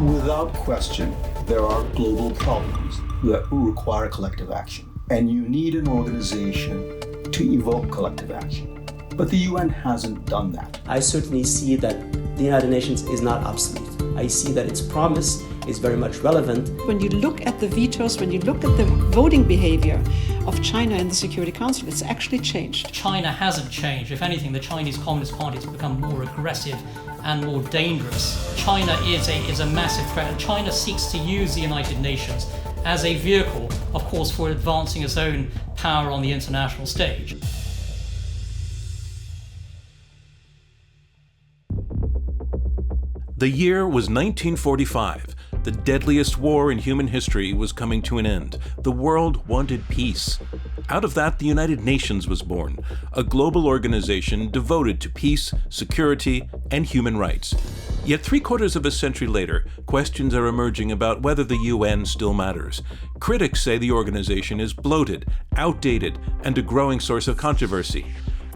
Without question, there are global problems that require collective action. And you need an organization to evoke collective action. But the UN hasn't done that. I certainly see that the United Nations is not obsolete. I see that its promise is very much relevant. When you look at the vetoes, when you look at the voting behavior of China in the Security Council, it's actually changed. China hasn't changed. If anything, the Chinese Communist Party has become more aggressive and more dangerous. China is a massive threat. China seeks to use the United Nations as a vehicle, of course, for advancing its own power on the international stage. The year was 1945. The deadliest war in human history was coming to an end. The world wanted peace. Out of that, the United Nations was born, a global organization devoted to peace, security, and human rights. Yet 3/4 of a century later, questions are emerging about whether the UN still matters. Critics say the organization is bloated, outdated, and a growing source of controversy.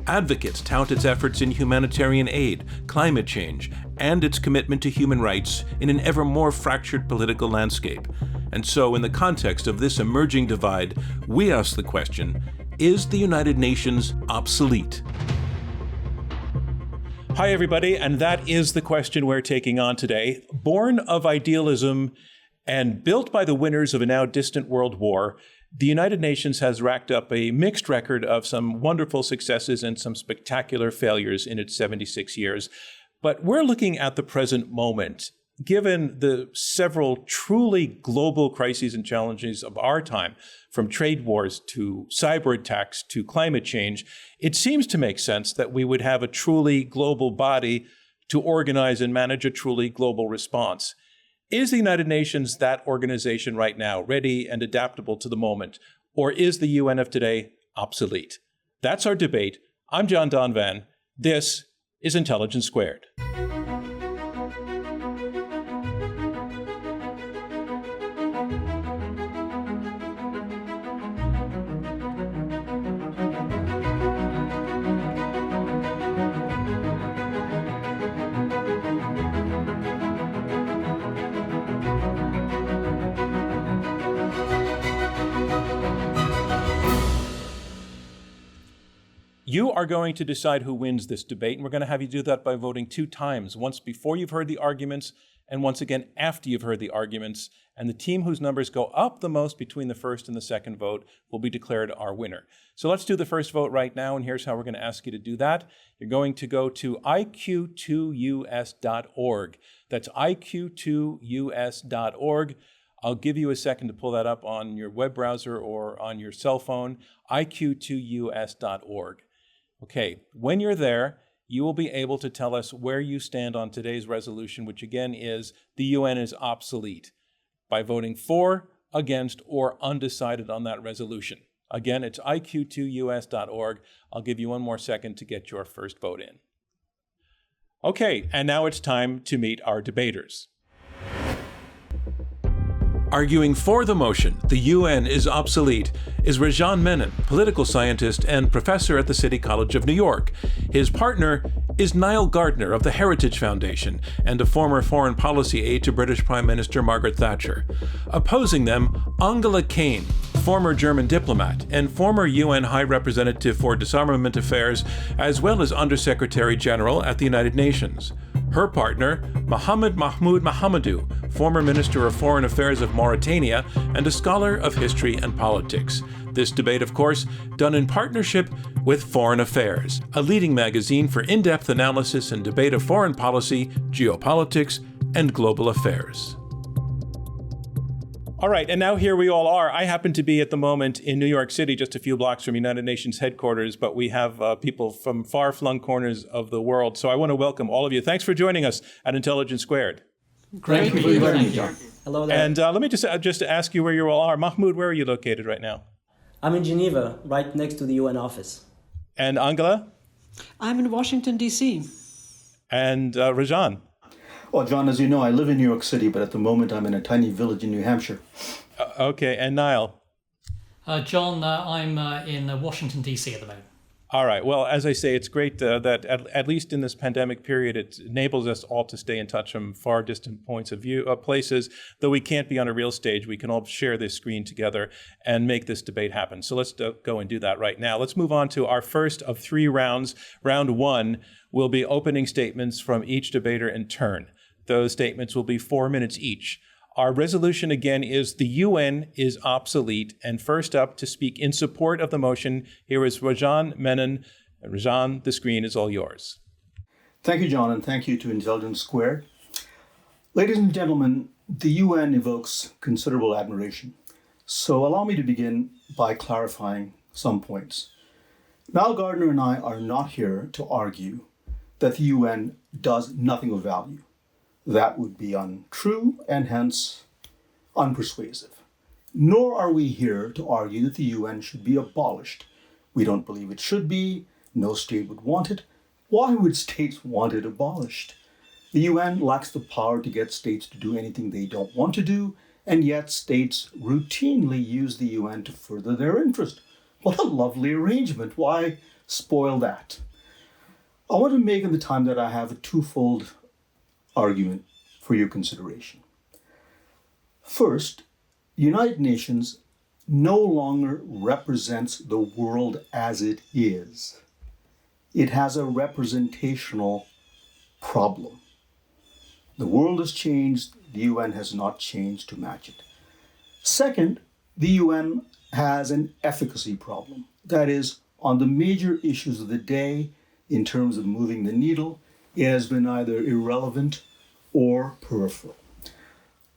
Advocates tout its efforts in humanitarian aid, climate change, and its commitment to human rights in an ever more fractured political landscape. And so, in the context of this emerging divide, we ask the question, is the United Nations obsolete? Hi, everybody, and that is the question we're taking on today. Born of idealism and built by the winners of a now distant world war, the United Nations has racked up a mixed record of some wonderful successes and some spectacular failures in its 76 years. But we're looking at the present moment. Given the several truly global crises and challenges of our time, from trade wars to cyber attacks to climate change, it seems to make sense that we would have a truly global body to organize and manage a truly global response. Is the United Nations that organization right now, ready and adaptable to the moment? Or is the UN of today obsolete? That's our debate. I'm John Donvan. This is Intelligence Squared. You are going to decide who wins this debate, and we're going to have you do that by voting 2 times, once before you've heard the arguments and once again after you've heard the arguments. And the team whose numbers go up the most between the first and the second vote will be declared our winner. So let's do the first vote right now, and here's how we're going to ask you to do that. You're going to go to iq2us.org. That's iq2us.org. I'll give you a second to pull that up on your web browser or on your cell phone, iq2us.org. Okay, when you're there, you will be able to tell us where you stand on today's resolution, which again is the UN is obsolete, by voting for, against, or undecided on that resolution. Again, it's iq2us.org. I'll give you one more second to get your first vote in. Okay, and now it's time to meet our debaters. Arguing for the motion, the UN is obsolete, is Rajan Menon, political scientist and professor at the City College of New York. His partner is Niall Gardner of the Heritage Foundation and a former foreign policy aide to British Prime Minister Margaret Thatcher. Opposing them, Angela Kane, former German diplomat and former UN High Representative for Disarmament Affairs, as well as Undersecretary General at the United Nations. Her partner, Mohamed Mahmoud Mahamadou, former Minister of Foreign Affairs of Mauritania and a scholar of history and politics. This debate, of course, done in partnership with Foreign Affairs, a leading magazine for in-depth analysis and debate of foreign policy, geopolitics, and global affairs. All right, and now here we all are. I happen to be at the moment in New York City, just a few blocks from United Nations headquarters, but we have people from far-flung corners of the world. So I want to welcome all of you. Thanks for joining us at Intelligence Squared. Great to be here, John. Hello there. And let me just ask you where you all are. Mahmoud, where are you located right now? I'm in Geneva, right next to the UN office. And Angela? I'm in Washington, D.C. And Rajan? Well, John, as you know, I live in New York City, but at the moment I'm in a tiny village in New Hampshire. Okay, and Niall? John, I'm in Washington, D.C. at the moment. All right. Well, as I say, it's great that at least in this pandemic period, it enables us all to stay in touch from far distant points of view, places. Though we can't be on a real stage, we can all share this screen together and make this debate happen. So let's go and do that right now. Let's move on to our first of 3 rounds. Round 1 will be opening statements from each debater in turn. Those statements will be 4 minutes each. Our resolution again is the UN is obsolete. And first up to speak in support of the motion, here is Rajan Menon. Rajan, the screen is all yours. Thank you, John, and thank you to Intelligence Squared. Ladies and gentlemen, the UN evokes considerable admiration. So allow me to begin by clarifying some points. Niall Gardner and I are not here to argue that the UN does nothing of value. That would be untrue and hence unpersuasive. Nor are we here to argue that the UN should be abolished. We don't believe it should be. No state would want it. Why would states want it abolished? The UN lacks the power to get states to do anything they don't want to do, and yet states routinely use the UN to further their interest. What a lovely arrangement. Why spoil that? I want to make in the time that I have a twofold argument for your consideration. First, the United Nations no longer represents the world as it is. It has a representational problem. The world has changed, the UN has not changed to match it. Second, the UN has an efficacy problem. That is, on the major issues of the day, in terms of moving the needle, it has been either irrelevant or peripheral.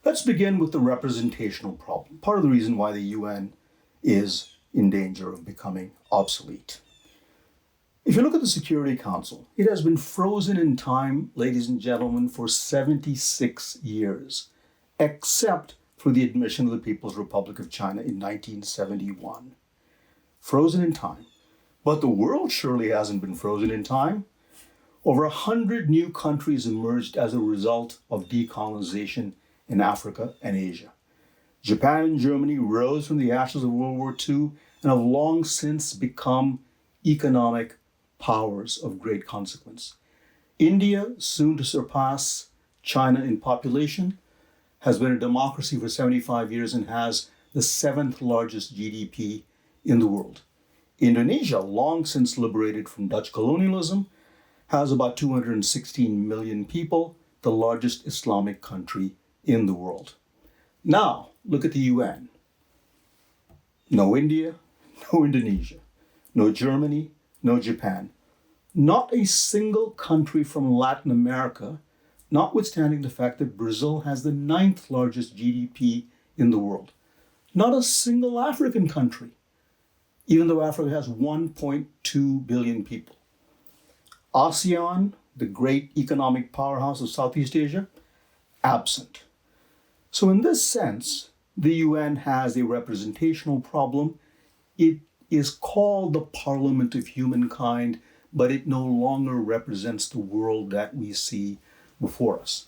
Let's begin with the representational problem, part of the reason why the UN is in danger of becoming obsolete. If you look at the Security Council, it has been frozen in time, ladies and gentlemen, for 76 years, except for the admission of the People's Republic of China in 1971. Frozen in time. But the world surely hasn't been frozen in time. Over 100 new countries emerged as a result of decolonization in Africa and Asia. Japan and Germany rose from the ashes of World War II and have long since become economic powers of great consequence. India, soon to surpass China in population, has been a democracy for 75 years and has the 7th largest GDP in the world. Indonesia, long since liberated from Dutch colonialism, has about 216 million people, the largest Islamic country in the world. Now, look at the UN. No India, no Indonesia, no Germany, no Japan. Not a single country from Latin America, notwithstanding the fact that Brazil has the 9th largest GDP in the world. Not a single African country, even though Africa has 1.2 billion people. ASEAN, the great economic powerhouse of Southeast Asia, absent. So in this sense, the UN has a representational problem. It is called the Parliament of Humankind, but it no longer represents the world that we see before us.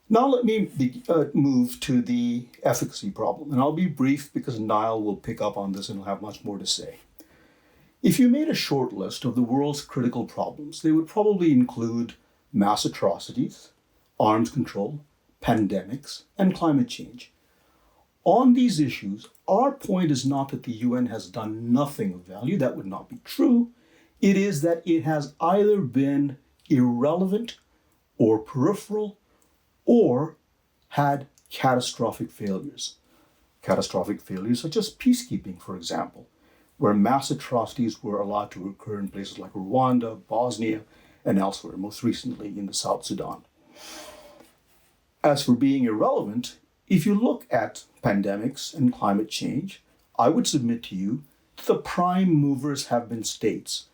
Now let me move to the efficacy problem, and I'll be brief because Niall will pick up on this and he'll have much more to say. If you made a short list of the world's critical problems, they would probably include mass atrocities, arms control, pandemics, and climate change. On these issues, our point is not that the UN has done nothing of value. That would not be true. It is that it has either been irrelevant or peripheral or had catastrophic failures. Catastrophic failures such as peacekeeping, for example, where mass atrocities were allowed to occur in places like Rwanda, Bosnia, and elsewhere, most recently in the South Sudan. As for being irrelevant, if you look at pandemics and climate change, I would submit to you that the prime movers have been states.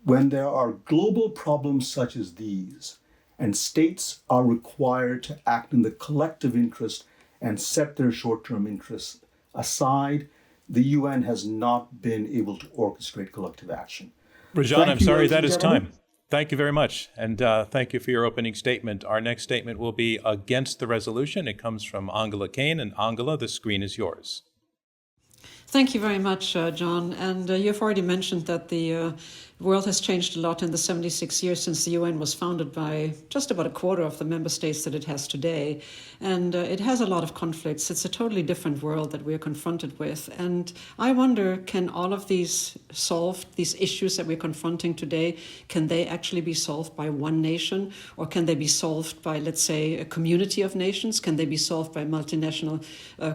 When there are global problems such as these, and states are required to act in the collective interest and set their short-term interests aside, the UN has not been able to orchestrate collective action. Rajan, I'm sorry, that is time. Thank you very much. And thank you for your opening statement. Our next statement will be against the resolution. It comes from Angela Kane. And Angela, the screen is yours. Thank you very much, John. And you've already mentioned that the world has changed a lot in the 76 years since the UN was founded by just about a quarter of the member states that it has today. And it has a lot of conflicts. It's a totally different world that we're confronted with. And I wonder, can all of these issues that we're confronting today, can they actually be solved by one nation? Or can they be solved by, let's say, a community of nations? Can they be solved by multinational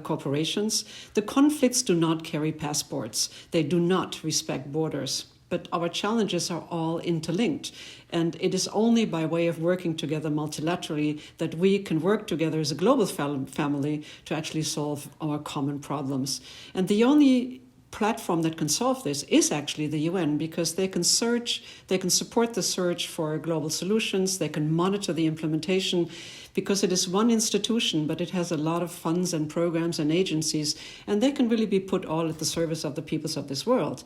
corporations? The conflicts do not carry passports. They do not respect borders. But our challenges are all interlinked. And it is only by way of working together multilaterally that we can work together as a global family to actually solve our common problems. And the only platform that can solve this is actually the UN, because they can support the search for global solutions, they can monitor the implementation, because it is one institution, but it has a lot of funds and programs and agencies, and they can really be put all at the service of the peoples of this world.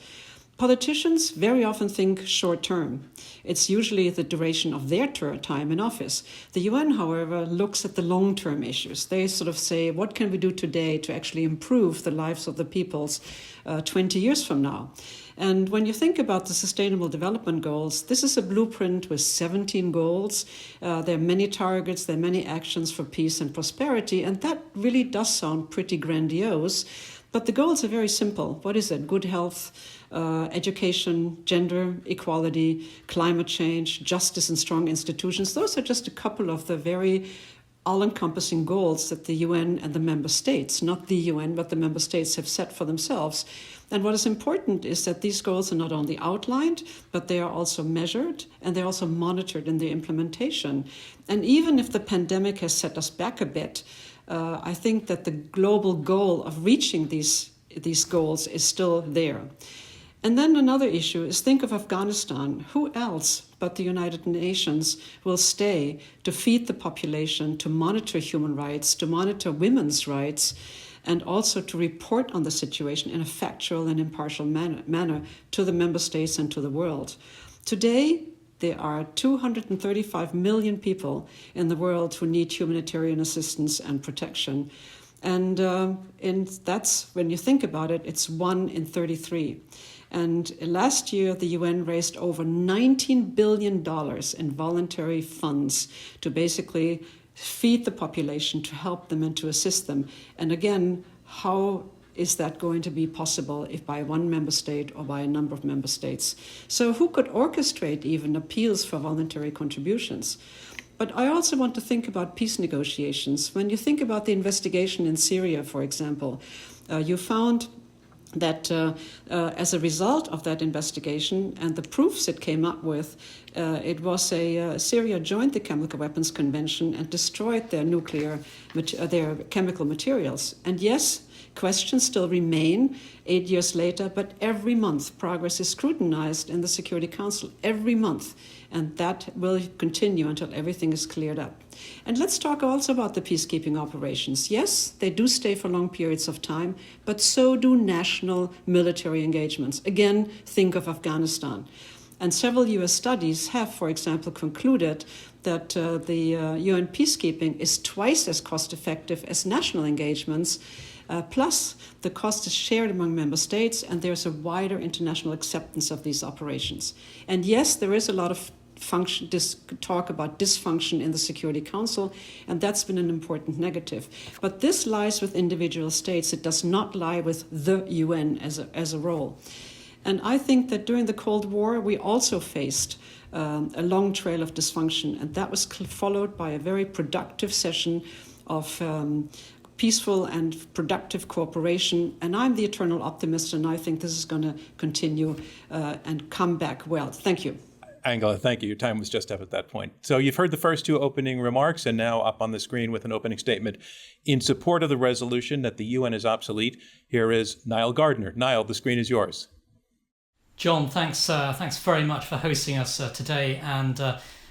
Politicians very often think short term. It's usually the duration of their time in office. The UN, however, looks at the long-term issues. They sort of say, what can we do today to actually improve the lives of the peoples 20 years from now? And when you think about the Sustainable Development Goals, this is a blueprint with 17 goals. There are many targets, there are many actions for peace and prosperity, and that really does sound pretty grandiose. But the goals are very simple. What is it? Good health, education, gender equality, climate change, justice and strong institutions. Those are just a couple of the very all-encompassing goals that the UN and the member states, not the UN, but the member states have set for themselves. And what is important is that these goals are not only outlined, but they are also measured and they're also monitored in their implementation. And even if the pandemic has set us back a bit, I think that the global goal of reaching these goals is still there. And then another issue is, think of Afghanistan. Who else but the United Nations will stay to feed the population, to monitor human rights, to monitor women's rights, and also to report on the situation in a factual and impartial manner to the member states and to the world? Today, there are 235 million people in the world who need humanitarian assistance and protection. And that's, when you think about it, it's 1 in 33. And last year, the UN raised over $19 billion in voluntary funds to basically feed the population, to help them and to assist them. And again, how is that going to be possible if by one member state or by a number of member states? So who could orchestrate even appeals for voluntary contributions? But I also want to think about peace negotiations. When you think about the investigation in Syria, for example, you found that as a result of that investigation and the proofs it came up with, Syria joined the Chemical Weapons Convention and destroyed their chemical materials. And yes, questions still remain 8 years later, but every month progress is scrutinized in the Security Council, every month. And that will continue until everything is cleared up. And let's talk also about the peacekeeping operations. Yes, they do stay for long periods of time, but so do national military engagements. Again, think of Afghanistan. And several US studies have, for example, concluded that the UN peacekeeping is twice as cost effective as national engagements. Plus, the cost is shared among member states, and there's a wider international acceptance of these operations. And yes, there is a lot of talk about dysfunction in the Security Council, and that's been an important negative. But this lies with individual states. It does not lie with the UN as a role. And I think that during the Cold War, we also faced a long trail of dysfunction, and that was followed by a very productive session of peaceful and productive cooperation. And I'm the eternal optimist, and I think this is going to continue and come back well. Thank you. Angela, thank you. Your time was just up at that point. So you've heard the first two opening remarks, and now up on the screen with an opening statement in support of the resolution that the UN is obsolete. Here is Niall Gardner. Niall, the screen is yours. John, thanks very much for hosting us today. And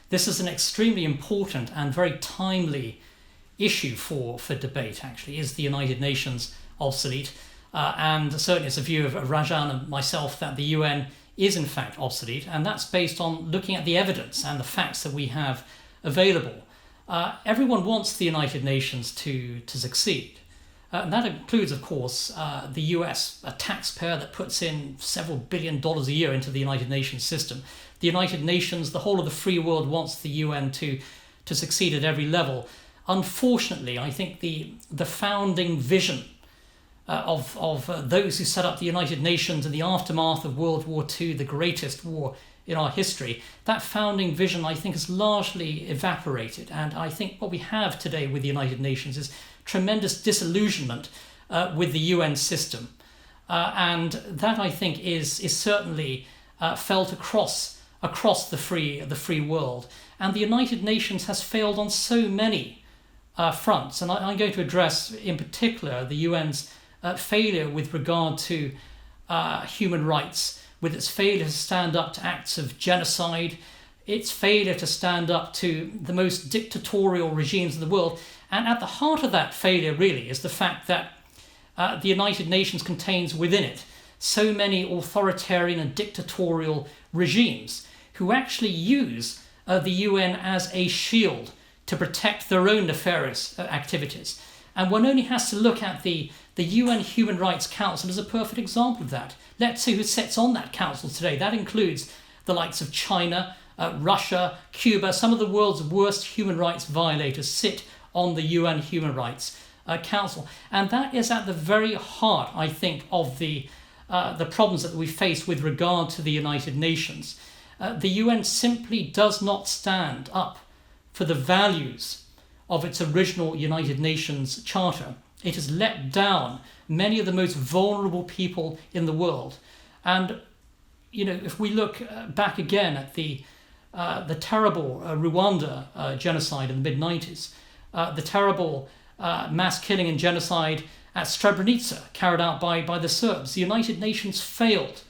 this is an extremely important and very timely issue for debate, actually. Is the United Nations obsolete? And certainly it's a view of Rajan and myself that the UN is in fact obsolete, and that's based on looking at the evidence and the facts that we have available. Everyone wants the United Nations to succeed. And that includes, of course, the US, a taxpayer that puts in several $1 billion a year into the United Nations system. The United Nations, the whole of the free world wants the UN to succeed at every level. Unfortunately, I think the founding vision of those who set up the United Nations in the aftermath of World War II, the greatest war in our history, that founding vision, I think, has largely evaporated. And I think what we have today with the United Nations is tremendous disillusionment with the UN system. And that, I think, is certainly felt across the free world. And the United Nations has failed on so many fronts. And I'm going to address in particular the UN's failure with regard to human rights, with its failure to stand up to acts of genocide, its failure to stand up to the most dictatorial regimes in the world. And at the heart of that failure really is the fact that the United Nations contains within it so many authoritarian and dictatorial regimes who actually use the UN as a shield to protect their own nefarious activities. And one only has to look at the UN Human Rights Council as a perfect example of that. Let's see who sits on that council today. That includes the likes of China, Russia, Cuba. Some of the world's worst human rights violators sit on the UN Human Rights Council. And that is at the very heart, I think, of the problems that we face with regard to the United Nations. The UN simply does not stand up for the values of its original United Nations Charter. It has let down many of the most vulnerable people in the world. And, you know, if we look back again at the terrible Rwanda genocide in the mid-90s, the terrible mass killing and genocide at Srebrenica carried out by the Serbs, the United Nations failed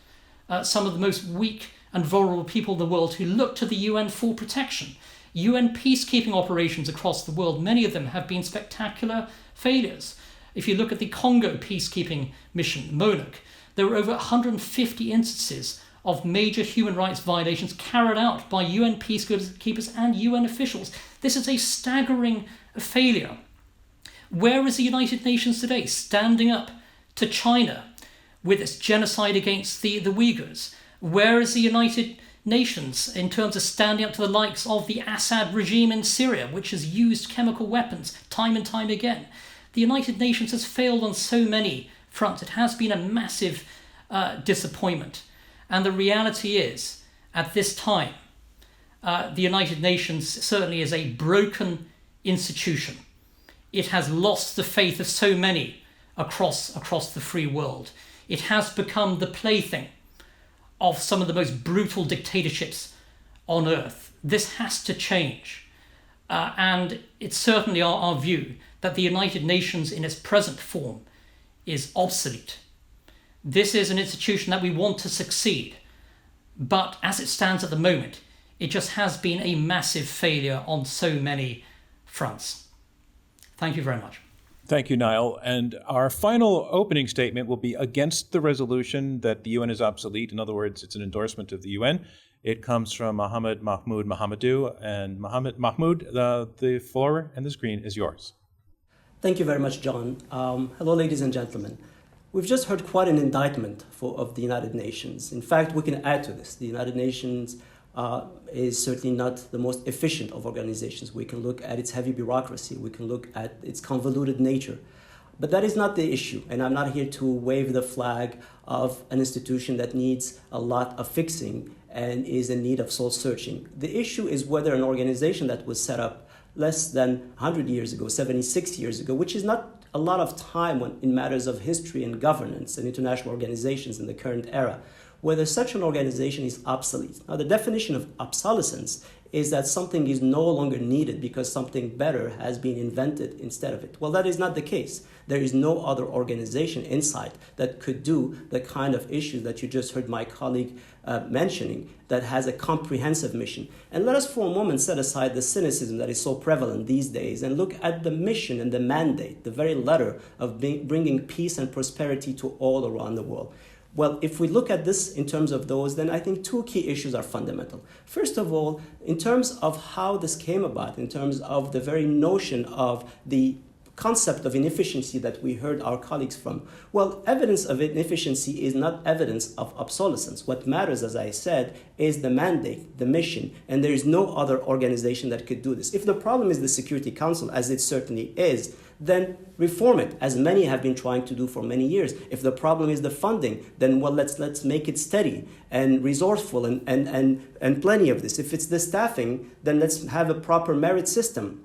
some of the most weak and vulnerable people in the world who look to the UN for protection. UN peacekeeping operations across the world, many of them have been spectacular failures. If you look at the Congo peacekeeping mission, MONUC, there were over 150 instances of major human rights violations carried out by UN peacekeepers and UN officials. This is a staggering failure. Where is the United Nations today? Standing up to China with its genocide against the Uyghurs. Where is the United Nations in terms of standing up to the likes of the Assad regime in Syria, which has used chemical weapons time and time again? The United Nations has failed on so many fronts. It has been a massive disappointment. And the reality is, at this time, the United Nations certainly is a broken institution. It has lost the faith of so many across the free world. It has become the plaything of some of the most brutal dictatorships on earth. This has to change. And it's certainly our view that the United Nations in its present form is obsolete. This is an institution that we want to succeed, but as it stands at the moment, it just has been a massive failure on so many fronts. Thank you very much. Thank you, Niall. And our final opening statement will be against the resolution that the UN is obsolete. In other words, it's an endorsement of the UN. It comes from Mohammed Mahmoud Mahamadou. And Mohammed Mahmoud, the floor and the screen is yours. Thank you very much, John. Hello, ladies and gentlemen. We've just heard quite an indictment of the United Nations. In fact, we can add to this. The United Nations is certainly not the most efficient of organizations. We can look at its heavy bureaucracy. We can look at its convoluted nature. But that is not the issue. And I'm not here to wave the flag of an institution that needs a lot of fixing and is in need of soul searching. The issue is whether an organization that was set up less than 100 years ago, 76 years ago, which is not a lot of time in matters of history and governance and international organizations in the current era, whether such an organization is obsolete. Now, the definition of obsolescence is that something is no longer needed because something better has been invented instead of it. Well, that is not the case. There is no other organization in sight that could do the kind of issues that you just heard my colleague mentioning, that has a comprehensive mission. And let us for a moment set aside the cynicism that is so prevalent these days and look at the mission and the mandate, the very letter of bringing peace and prosperity to all around the world. Well, if we look at this in terms of those, then I think two key issues are fundamental. First of all, in terms of how this came about, in terms of the very notion of the concept of inefficiency that we heard our colleagues from. Well, evidence of inefficiency is not evidence of obsolescence. What matters, as I said, is the mandate, the mission, and there is no other organization that could do this. If the problem is the Security Council, as it certainly is, then reform it, as many have been trying to do for many years. If the problem is the funding, then well, let's make it steady and resourceful and plenty of this. If it's the staffing, then let's have a proper merit system.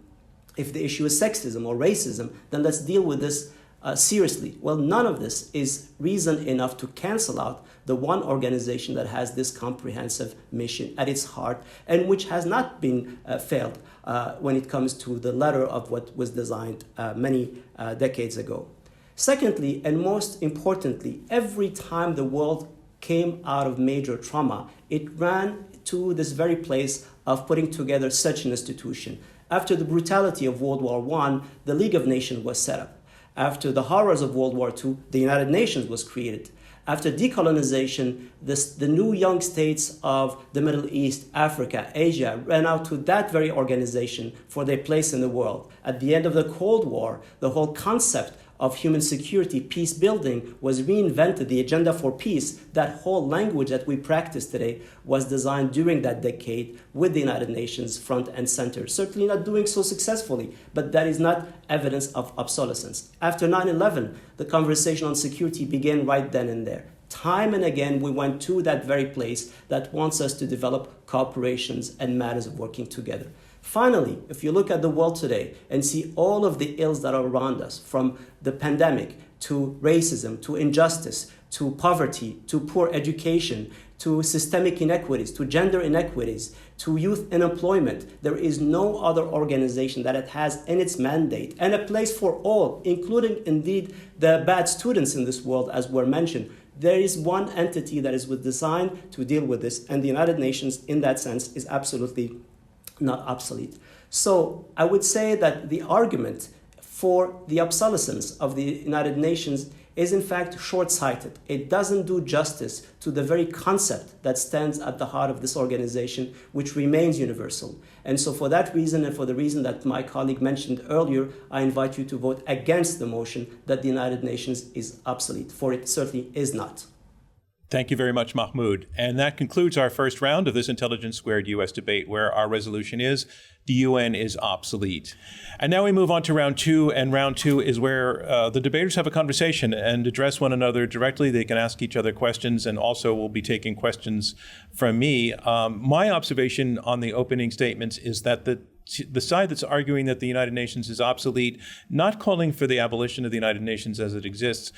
If the issue is sexism or racism, then let's deal with this seriously. Well, none of this is reason enough to cancel out the one organization that has this comprehensive mission at its heart and which has not been failed when it comes to the letter of what was designed many decades ago. Secondly, and most importantly, every time the world came out of major trauma, it ran to this very place of putting together such an institution. After the brutality of World War I, the League of Nations was set up. After the horrors of World War II, the United Nations was created. After decolonization, the new young states of the Middle East, Africa, Asia ran out to that very organization for their place in the world. At the end of the Cold War, the whole concept of human security, peace building, was reinvented. The agenda for peace, that whole language that we practice today, was designed during that decade with the United Nations front and center. Certainly not doing so successfully, but that is not evidence of obsolescence. After 9/11, the conversation on security began right then and there. Time and again, we went to that very place that wants us to develop cooperations and matters of working together. Finally, if you look at the world today and see all of the ills that are around us, from the pandemic to racism, to injustice, to poverty, to poor education, to systemic inequities, to gender inequities, to youth unemployment, there is no other organization that it has in its mandate and a place for all, including indeed the bad students in this world, as were mentioned. There is one entity that is designed to deal with this, and the United Nations, in that sense, is absolutely not obsolete. So I would say that the argument for the obsolescence of the United Nations is in fact short-sighted. It doesn't do justice to the very concept that stands at the heart of this organization, which remains universal. And so for that reason, and for the reason that my colleague mentioned earlier, I invite you to vote against the motion that the United Nations is obsolete, for it certainly is not. Thank you very much, Mahmoud. And that concludes our first round of this Intelligence Squared U.S. debate, where our resolution is the UN is obsolete. And now we move on to round two, and round two is where the debaters have a conversation and address one another directly. They can ask each other questions, and also we'll be taking questions from me. My observation on the opening statements is that the side that's arguing that the United Nations is obsolete, not calling for the abolition of the United Nations as it exists,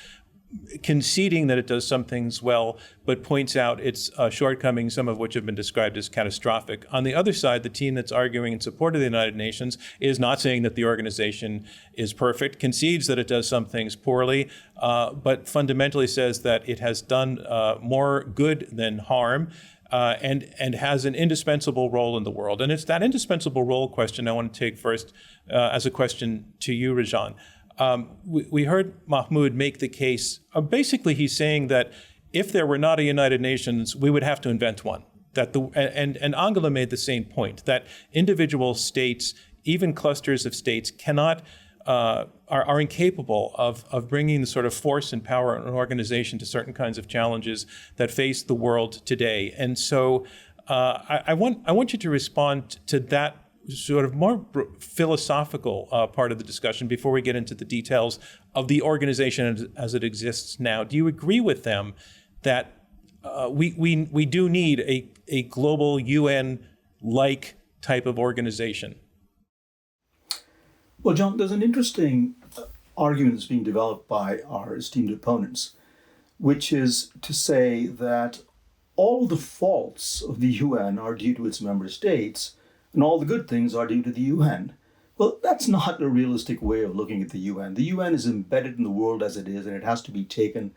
conceding that it does some things well, but points out its shortcomings, some of which have been described as catastrophic. On the other side, the team that's arguing in support of the United Nations is not saying that the organization is perfect, concedes that it does some things poorly, but fundamentally says that it has done more good than harm, and has an indispensable role in the world. And it's that indispensable role question I want to take first as a question to you, Rajan. We heard Mahmoud make the case. Basically, he's saying that if there were not a United Nations, we would have to invent one. And Angela made the same point, that individual states, even clusters of states, are incapable of bringing the sort of force and power and organization to certain kinds of challenges that face the world today. And so I want you to respond to that sort of more philosophical part of the discussion before we get into the details of the organization as it exists now. Do you agree with them that we do need a global UN-like type of organization? Well, John, there's an interesting argument that's being developed by our esteemed opponents, which is to say that all the faults of the UN are due to its member states, and all the good things are due to the UN. Well, that's not a realistic way of looking at the UN. The UN is embedded in the world as it is, and it has to be taken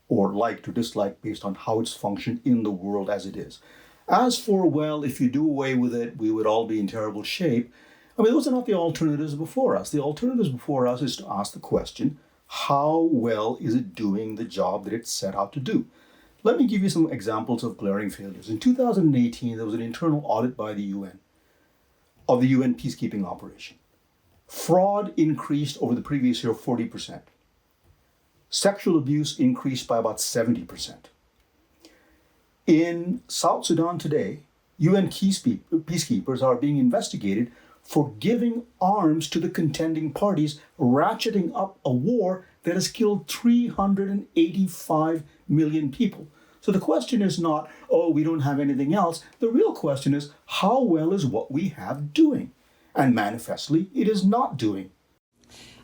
or liked or disliked based on how it's functioned in the world as it is. As for, well, if you do away with it, we would all be in terrible shape. I mean, those are not the alternatives before us. The alternatives before us is to ask the question, how well is it doing the job that it's set out to do? Let me give you some examples of glaring failures. In 2018, there was an internal audit by the UN of the UN peacekeeping operation. Fraud increased over the previous year 40%. Sexual abuse increased by about 70%. In South Sudan today, UN peacekeepers are being investigated for giving arms to the contending parties, ratcheting up a war that has killed 385 million people. So the question is not, oh, we don't have anything else. The real question is, how well is what we have doing? And manifestly, it is not doing.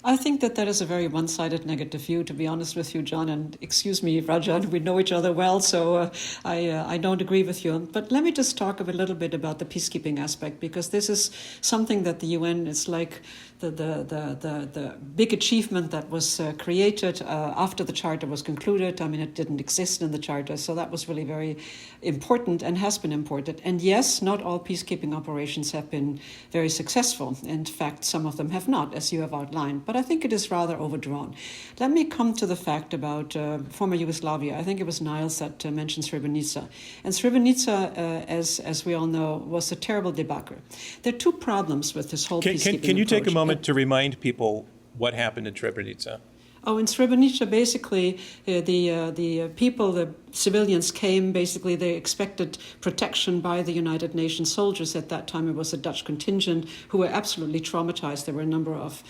I think that is a very one-sided negative view, to be honest with you, John. And excuse me, Rajan, we know each other well, so I don't agree with you. But let me just talk a little bit about the peacekeeping aspect, because this is something that the UN is like the big achievement that was created after the Charter was concluded. I mean, it didn't exist in the Charter, so that was really very important and has been important. And yes, not all peacekeeping operations have been very successful. In fact, some of them have not, as you have outlined. But I think it is rather overdrawn. Let me come to the fact about former Yugoslavia. I think it was Niles that mentioned Srebrenica. And Srebrenica, as we all know, was a terrible debacle. There are two problems with this whole peacekeeping Can you take a approach. moment to remind people what happened in Srebrenica? Oh, in Srebrenica, basically, the people, the civilians came. Basically, they expected protection by the United Nations soldiers. At that time, it was a Dutch contingent who were absolutely traumatized. There were a number of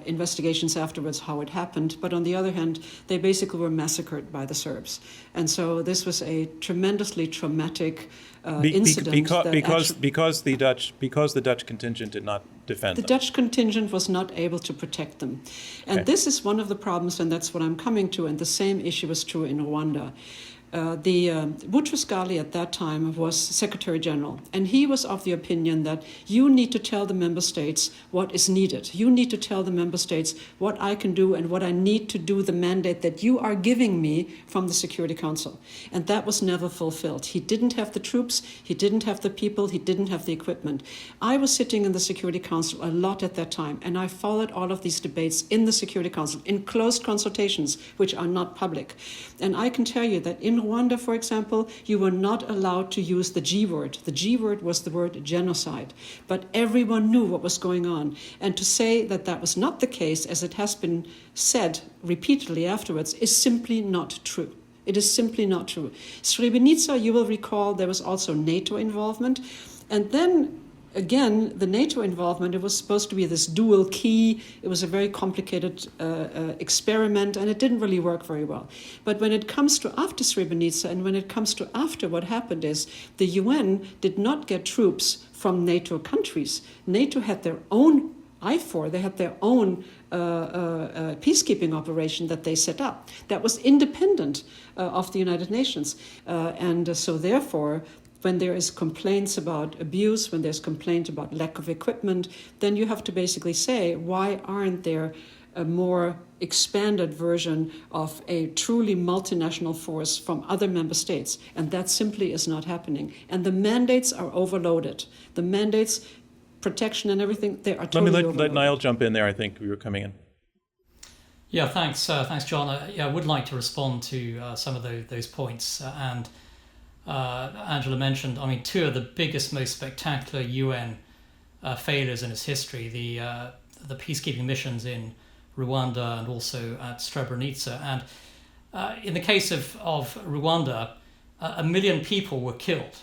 investigations afterwards how it happened. But on the other hand, they basically were massacred by the Serbs. And so this was a tremendously traumatic incident. Because the Dutch contingent did not defend them. The Dutch contingent was not able to protect them. And this is one of the problems, and that's what I'm coming to. And the same issue was true in Rwanda. Boutros Ghali at that time was Secretary General, and he was of the opinion that you need to tell the member states what is needed. You need to tell the member states what I can do and what I need to do, the mandate that you are giving me from the Security Council. And that was never fulfilled. He didn't have the troops, he didn't have the people, he didn't have the equipment. I was sitting in the Security Council a lot at that time, and I followed all of these debates in the Security Council, in closed consultations, which are not public. And I can tell you that in Rwanda, for example, you were not allowed to use the G word. The G word was the word genocide. But everyone knew what was going on. And to say that that was not the case, as it has been said repeatedly afterwards, is simply not true. It is simply not true. Srebrenica, you will recall, there was also NATO involvement. And then again, the NATO involvement, it was supposed to be this dual key. It was a very complicated experiment, and it didn't really work very well. But when it comes to after Srebrenica, and when it comes to after, what happened is the UN did not get troops from NATO countries. NATO had their own IFOR, they had their own peacekeeping operation that they set up that was independent of the United Nations. And so therefore, when there is complaints about abuse, when there's complaint about lack of equipment, then you have to basically say, why aren't there a more expanded version of a truly multinational force from other member states? And that simply is not happening. And the mandates are overloaded. The mandates, protection and everything, they are totally overloaded. Let Niall jump in there. I think we were coming in. Yeah, thanks, John. I would like to respond to some of those points. And Angela mentioned, two of the biggest, most spectacular UN failures in its history, the peacekeeping missions in Rwanda and also at Srebrenica. And in the case of Rwanda, 1 million people were killed.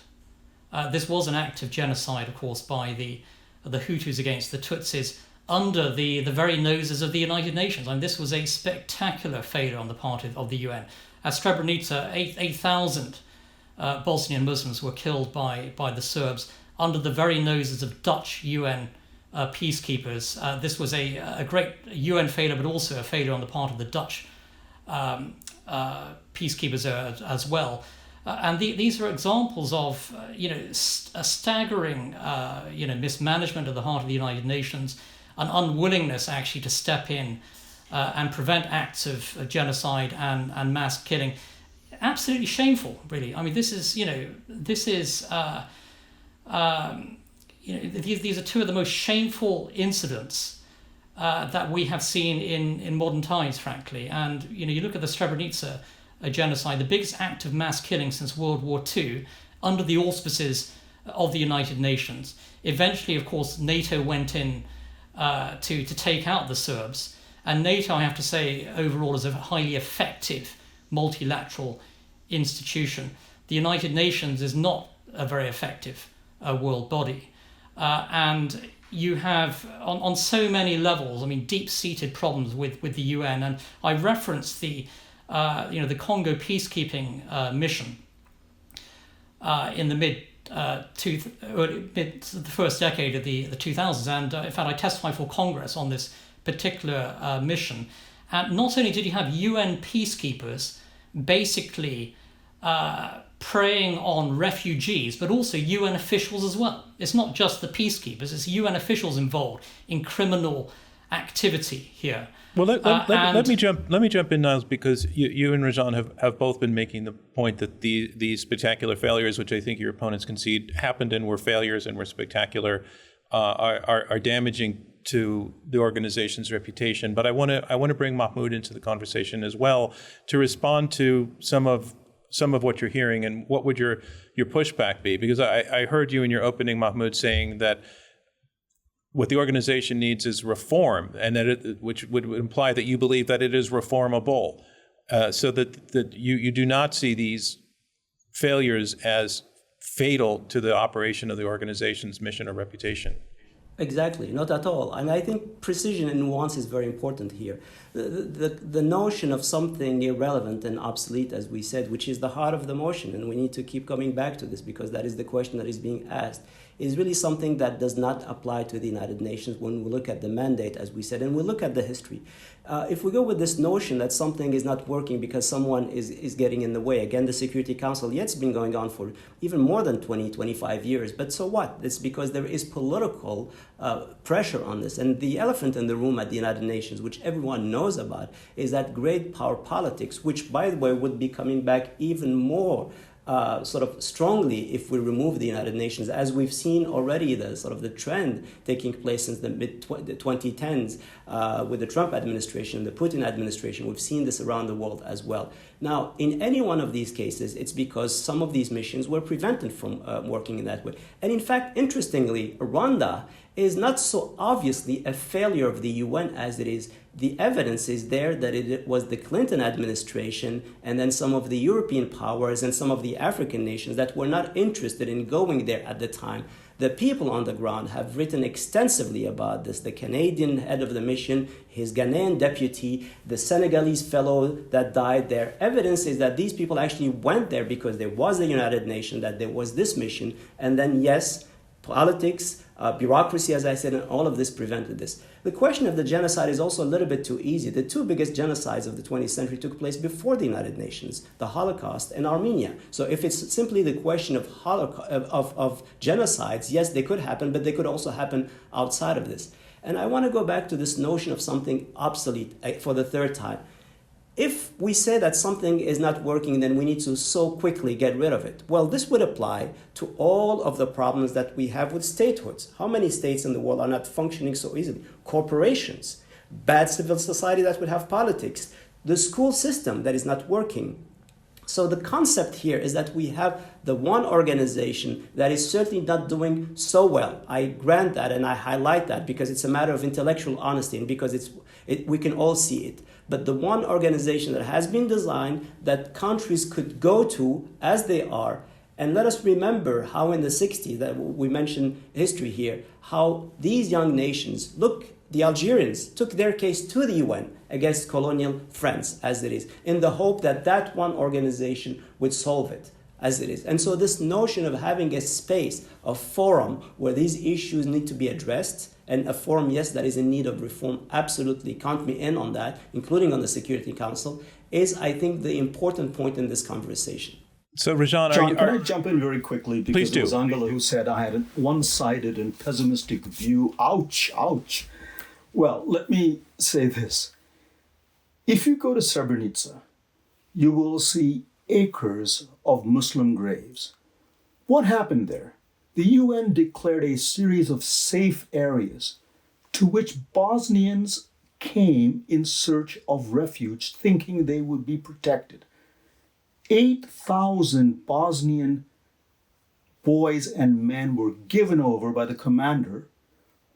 This was an act of genocide, of course, by the Hutus against the Tutsis under the very noses of the United Nations. This was a spectacular failure on the part of the UN. At Srebrenica, 8,000 Bosnian Muslims were killed by the Serbs under the very noses of Dutch UN peacekeepers. This was a great UN failure, but also a failure on the part of the Dutch peacekeepers as well. And these are examples of a staggering mismanagement at the heart of the United Nations, an unwillingness actually to step in and prevent acts of genocide and mass killing. Absolutely shameful, really. These are two of the most shameful incidents that we have seen in modern times, frankly. And you look at the Srebrenica genocide, the biggest act of mass killing since World War II, under the auspices of the United Nations. Eventually, of course, NATO went in to take out the Serbs. And NATO, I have to say, overall is a highly effective multilateral institution. The United Nations is not a very effective world body. And you have, on so many levels, I mean, deep-seated problems with the UN. And I referenced the Congo peacekeeping mission in the the first decade of the 2000s. And in fact, I testified for Congress on this particular mission. And not only did you have UN peacekeepers basically preying on refugees, but also UN officials as well. It's not just the peacekeepers, it's UN officials involved in criminal activity here. Well, let me jump in, Niles, because you and Rajan have both been making the point that these spectacular failures, which I think your opponents concede happened and were failures and were spectacular, are damaging to the organization's reputation. But I want to bring Mahmoud into the conversation as well to respond to some of what you're hearing, and what would your pushback be? Because I heard you in your opening, Mahmoud, saying that what the organization needs is reform, and that which would imply that you believe that it is reformable, so that you do not see these failures as fatal to the operation of the organization's mission or reputation. Exactly, not at all. And I think precision and nuance is very important here. The notion of something irrelevant and obsolete, as we said, which is the heart of the motion, and we need to keep coming back to this because that is the question that is being asked, is really something that does not apply to the United Nations when we look at the mandate, as we said, and we look at the history. If we go with this notion that something is not working because someone is getting in the way, again, the Security Council, yeah, it's been going on for even more than 20, 25 years, but so what? It's because there is political pressure on this. And the elephant in the room at the United Nations, which everyone knows about, is that great power politics, which, by the way, would be coming back even more sort of strongly if we remove the United Nations, as we've seen already the trend taking place since the mid-2010s with the Trump administration, the Putin administration. We've seen this around the world as well. Now, in any one of these cases, it's because some of these missions were prevented from working in that way. And in fact, interestingly, Rwanda is not so obviously a failure of the UN as it is. The evidence is there that it was the Clinton administration and then some of the European powers and some of the African nations that were not interested in going there at the time. The people on the ground have written extensively about this. The Canadian head of the mission, his Ghanaian deputy, the Senegalese fellow that died there. Evidence is that these people actually went there because there was the United Nations, that there was this mission, and then yes, politics, bureaucracy, as I said, and all of this prevented this. The question of the genocide is also a little bit too easy. The two biggest genocides of the 20th century took place before the United Nations, the Holocaust and Armenia. So if it's simply the question of genocides, yes, they could happen, but they could also happen outside of this. And I want to go back to this notion of something obsolete for the third time. If we say that something is not working, then we need to so quickly get rid of it. Well, this would apply to all of the problems that we have with statehoods. How many states in the world are not functioning so easily? Corporations, bad civil society that would have politics, the school system that is not working. So the concept here is that we have the one organization that is certainly not doing so well. I grant that and I highlight that because it's a matter of intellectual honesty and because we can all see it. But the one organization that has been designed that countries could go to as they are. And let us remember how in the 60s, that we mentioned history here, how these young nations, look, the Algerians took their case to the UN against colonial France, as it is, in the hope that that one organization would solve it, as it is. And so this notion of having a space, a forum where these issues need to be addressed, and a forum, yes, that is in need of reform, absolutely, count me in on that, including on the Security Council, is, I think, the important point in this conversation. So, Rajan, John, can I jump in very quickly? Because Please do. It was Angela who said I had a one-sided and pessimistic view. Ouch, ouch. Well, let me say this. If you go to Srebrenica, you will see acres of Muslim graves. What happened there? The UN declared a series of safe areas to which Bosnians came in search of refuge, thinking they would be protected. 8,000 Bosnian boys and men were given over by the commander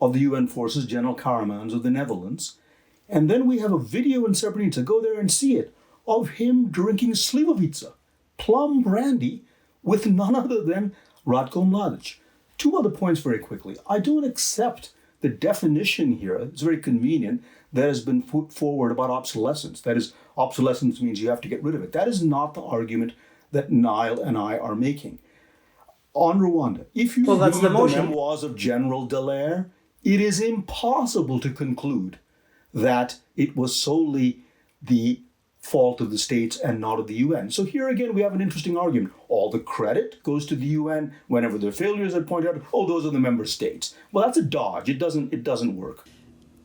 of the UN forces, General Karaman's of the Netherlands. And then we have a video in Srebrenica, go there and see it, of him drinking Slivovica, plum brandy, with none other than Ratko Mladic. Two other points very quickly. I don't accept the definition here, it's very convenient, that has been put forward about obsolescence. That is, obsolescence means you have to get rid of it. That is not the argument that Niall and I are making. On Rwanda, if you read the memoirs of General Dallaire, it is impossible to conclude that it was solely the fault of the states and not of the UN. So here again, we have an interesting argument. All the credit goes to the UN. Whenever there are failures, I point out, oh, those are the member states. Well, that's a dodge. It doesn't work.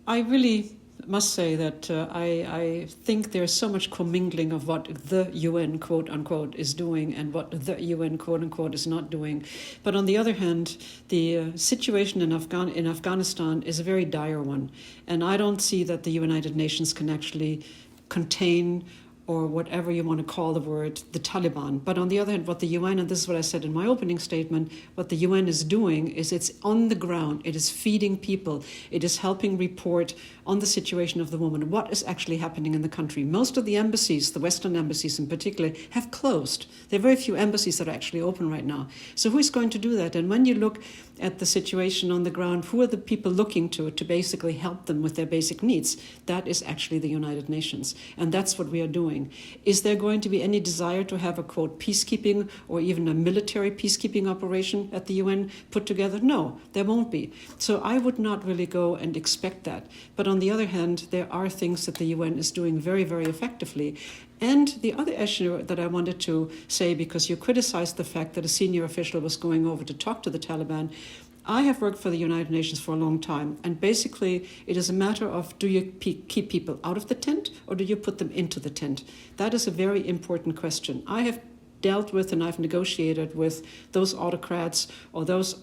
I really must say that I think there's so much commingling of what the UN, quote unquote, is doing and what the UN, quote unquote, is not doing. But on the other hand, the situation in Afghanistan is a very dire one. And I don't see that the United Nations can actually contain, or whatever you want to call the word, the Taliban. But on the other hand, what the UN, and this is what I said in my opening statement, what the UN is doing is it's on the ground, it is feeding people, it is helping report on the situation of the woman, what is actually happening in the country. Most of the embassies, the Western embassies in particular, have closed. There are very few embassies that are actually open right now. So who is going to do that? And when you look at the situation on the ground, who are the people looking to basically help them with their basic needs? That is actually the United Nations. And that's what we are doing. Is there going to be any desire to have a, quote, peacekeeping or even a military peacekeeping operation at the UN put together? No, there won't be. So I would not really go and expect that. But on the other hand, there are things that the UN is doing very, very effectively. And the other issue that I wanted to say, because you criticized the fact that a senior official was going over to talk to the Taliban, I have worked for the United Nations for a long time, and basically it is a matter of, do you keep people out of the tent or do you put them into the tent? That is a very important question. I have dealt with and I've negotiated with those autocrats or those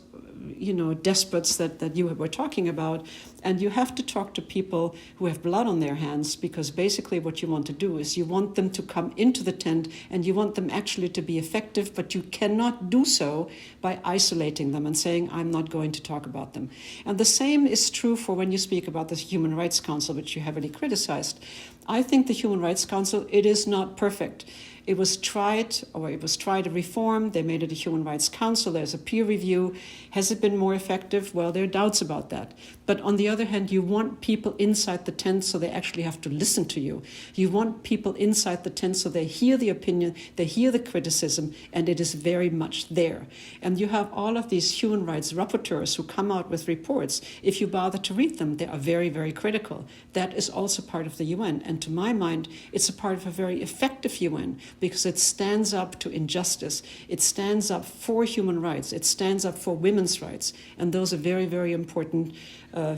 despots that you were talking about. And you have to talk to people who have blood on their hands, because basically what you want to do is you want them to come into the tent and you want them actually to be effective, but you cannot do so by isolating them and saying, I'm not going to talk about them. And the same is true for when you speak about the Human Rights Council, which you heavily criticized. I think the Human Rights Council, it is not perfect. It was tried to reform. They made it a Human Rights Council. There's a peer review. Has it been more effective? Well, there are doubts about that. But on the other hand, you want people inside the tent so they actually have to listen to you. You want people inside the tent so they hear the opinion, they hear the criticism, and it is very much there. And you have all of these human rights rapporteurs who come out with reports. If you bother to read them, they are very, very critical. That is also part of the UN. And to my mind, it's a part of a very effective UN, because it stands up to injustice. It stands up for human rights. It stands up for women's rights. And those are very, very important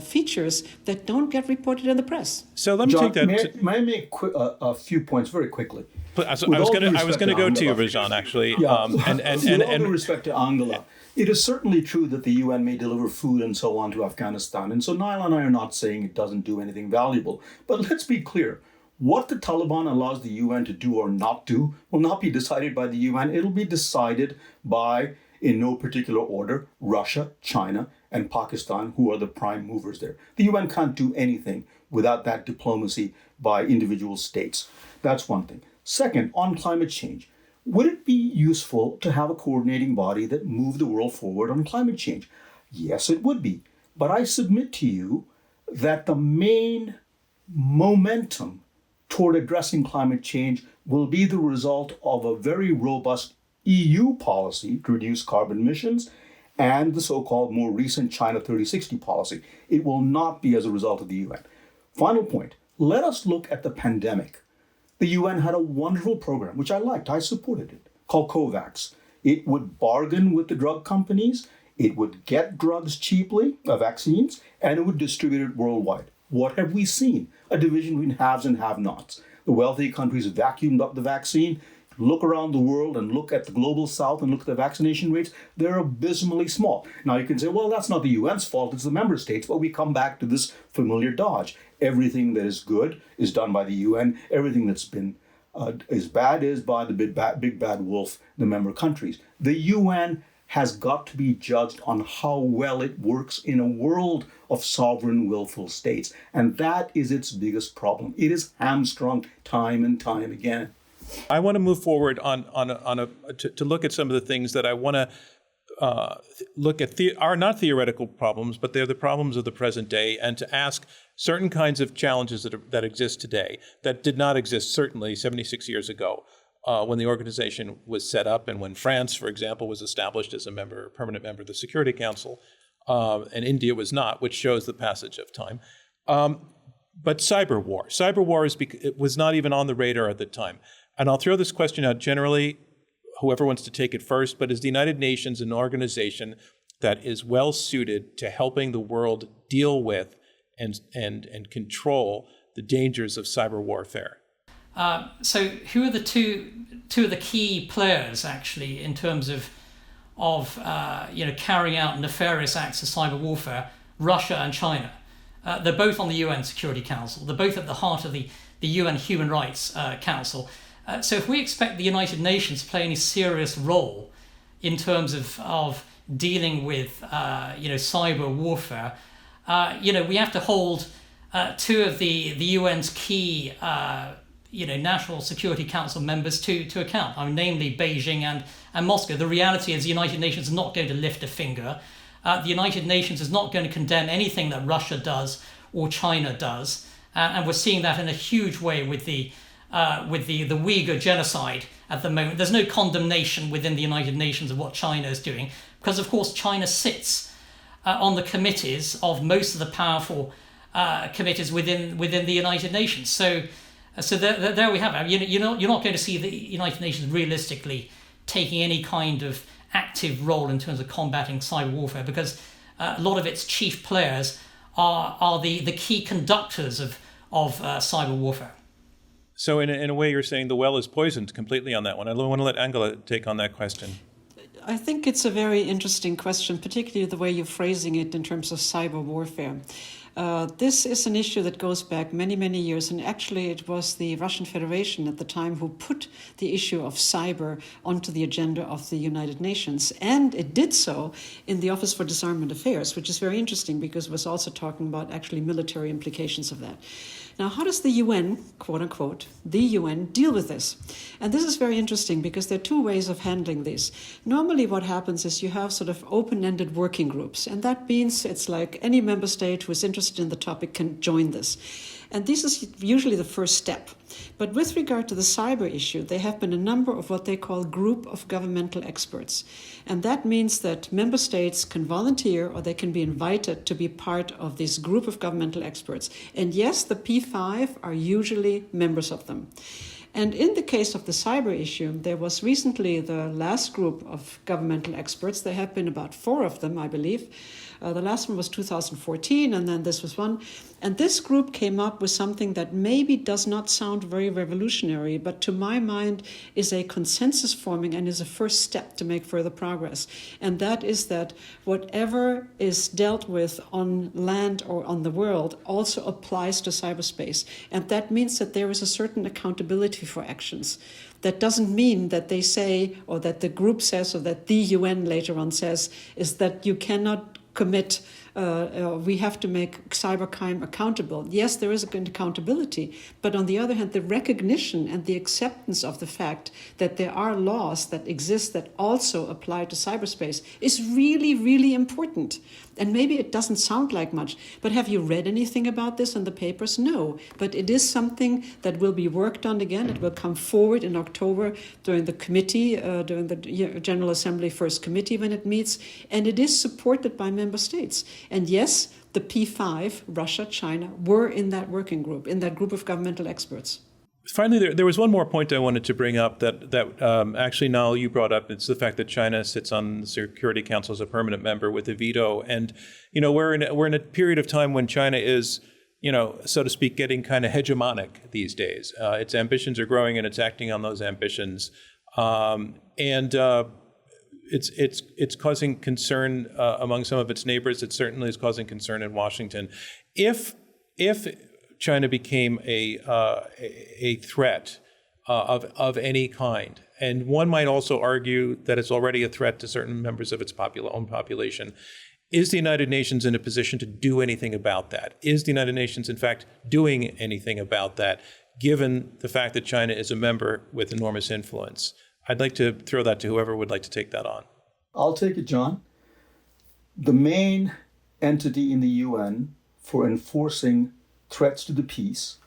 features that don't get reported in the press. So let me John, take that. May I make a few points very quickly? I was going to go to you, Rajan, actually. Yeah. With all due respect to Angela, it is certainly true that the UN may deliver food and so on to Afghanistan. And so Niall and I are not saying it doesn't do anything valuable. But let's be clear. What the Taliban allows the UN to do or not do will not be decided by the UN. It'll be decided by, in no particular order, Russia, China, and Pakistan, who are the prime movers there. The UN can't do anything without that diplomacy by individual states. That's one thing. Second, on climate change, would it be useful to have a coordinating body that moved the world forward on climate change? Yes, it would be. But I submit to you that the main momentum toward addressing climate change will be the result of a very robust EU policy to reduce carbon emissions and the so-called more recent China 3060 policy. It will not be as a result of the UN. Final point, let us look at the pandemic. The UN had a wonderful program, which I liked, I supported it, called COVAX. It would bargain with the drug companies, it would get drugs cheaply, vaccines, and it would distribute it worldwide. What have we seen? A division between haves and have-nots. The wealthy countries vacuumed up the vaccine. Look around the world and look at the global south and look at the vaccination rates. They're abysmally small. Now you can say, well, that's not the UN's fault, it's the member states. But we come back to this familiar dodge. Everything that is good is done by the UN. Everything that's been is bad is by the big bad wolf, the member countries. The UN has got to be judged on how well it works in a world of sovereign, willful states. And that is its biggest problem. It is hamstrung time and time again. I want to move forward to look at some of the things that I want to look at are not theoretical problems, but they're the problems of the present day, and to ask certain kinds of challenges that exist today that did not exist certainly 76 years ago when the organization was set up, and when France, for example, was established as a permanent member of the Security Council, and India was not, which shows the passage of time. But cyber war was not even on the radar at the time. And I'll throw this question out generally, whoever wants to take it first, but is the United Nations an organization that is well suited to helping the world deal with and control the dangers of cyber warfare? So who are the two of the key players actually in terms of carrying out nefarious acts of cyber warfare? Russia and China. They're both on the UN Security Council. They're both at the heart of the UN Human Rights Council. So if we expect the United Nations to play any serious role in terms of dealing with cyber warfare, we have to hold two of the UN's key National Security Council members to account. Namely Beijing and Moscow. The reality is the United Nations is not going to lift a finger. The United Nations is not going to condemn anything that Russia does or China does, and we're seeing that in a huge way with the Uyghur genocide at the moment. There's no condemnation within the United Nations of what China is doing, because of course China sits on the committees of most of the powerful committees within the United Nations. So there we have it. You're not going to see the United Nations realistically taking any kind of active role in terms of combating cyber warfare, because a lot of its chief players are the key conductors of cyber warfare. So in a way, you're saying the well is poisoned completely on that one. I want to let Angela take on that question. I think it's a very interesting question, particularly the way you're phrasing it in terms of cyber warfare. This is an issue that goes back many, many years, and actually it was the Russian Federation at the time who put the issue of cyber onto the agenda of the United Nations, and it did so in the Office for Disarmament Affairs, which is very interesting because it was also talking about actually military implications of that. Now, how does the UN, quote unquote, the UN, deal with this? And this is very interesting because there are two ways of handling this. Normally what happens is you have sort of open-ended working groups, and that means it's like any member state who is interested in the topic can join this. And this is usually the first step. But with regard to the cyber issue, there have been a number of what they call group of governmental experts. And that means that member states can volunteer or they can be invited to be part of this group of governmental experts. And yes, the P5 are usually members of them. And in the case of the cyber issue, there was recently the last group of governmental experts. There have been about 4 of them, I believe. The last one was 2014, and then this was one. And this group came up with something that maybe does not sound very revolutionary, but to my mind is a consensus forming and is a first step to make further progress. And that is that whatever is dealt with on land or on the world also applies to cyberspace. And that means that there is a certain accountability for actions. That doesn't mean that they say, or that the group says, or that the UN later on says, is that you cannot commit, we have to make cybercrime accountable. Yes, there is accountability, but on the other hand, the recognition and the acceptance of the fact that there are laws that exist that also apply to cyberspace is really, really important. And maybe it doesn't sound like much, but have you read anything about this in the papers? No, but it is something that will be worked on again. It will come forward in October during the committee, during the General Assembly First Committee when it meets, and it is supported by member states. And yes, the P5, Russia, China, were in that working group, in that group of governmental experts. Finally, there was one more point I wanted to bring up that actually, Niall, you brought up. It's the fact that China sits on the Security Council as a permanent member with a veto. And, we're in a period of time when China is, so to speak, getting kind of hegemonic these days. Its ambitions are growing and it's acting on those ambitions. It's causing concern among some of its neighbors. It certainly is causing concern in Washington. If China became a threat of any kind, And one might also argue that it's already a threat to certain members of its own population. Is the United Nations in a position to do anything about that? Is the United Nations, in fact, doing anything about that, given the fact that China is a member with enormous influence? I'd like to throw that to whoever would like to take that on. I'll take it, John. The main entity in the UN for enforcing threats to the peace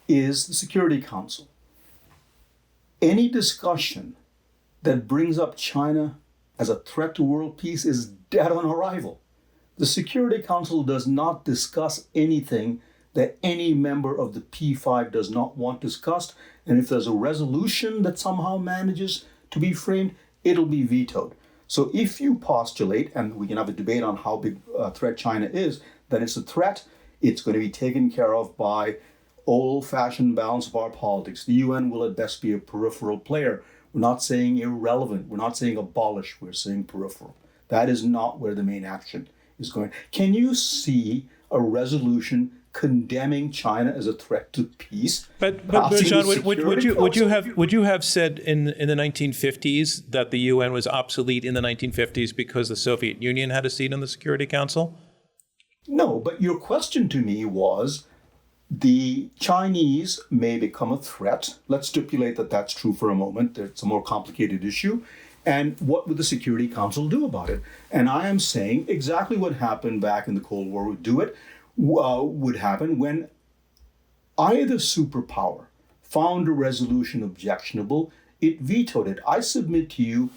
is the Security Council. Any discussion that brings up China as a threat to world peace is dead on arrival. The Security Council does not discuss anything that any member of the P5 does not want discussed, and if there's a resolution that somehow manages to be framed, it'll be vetoed. So if you postulate, and we can have a debate on how big a threat China is, that it's a threat, it's going to be taken care of by old-fashioned balance of our politics. The UN will at best be a peripheral player. We're not saying irrelevant. We're not saying abolish. We're saying peripheral. That is not where the main action is going. Can you see a resolution condemning China as a threat to peace? But John, would you have said in the 1950s that the UN was obsolete in the 1950s because the Soviet Union had a seat on the Security Council? No, but your question to me was, the Chinese may become a threat. Let's stipulate that that's true for a moment. It's a more complicated issue. And what would the Security Council do about it? And I am saying exactly what happened back in the Cold War would happen when either superpower found a resolution objectionable, it vetoed it. I submit to you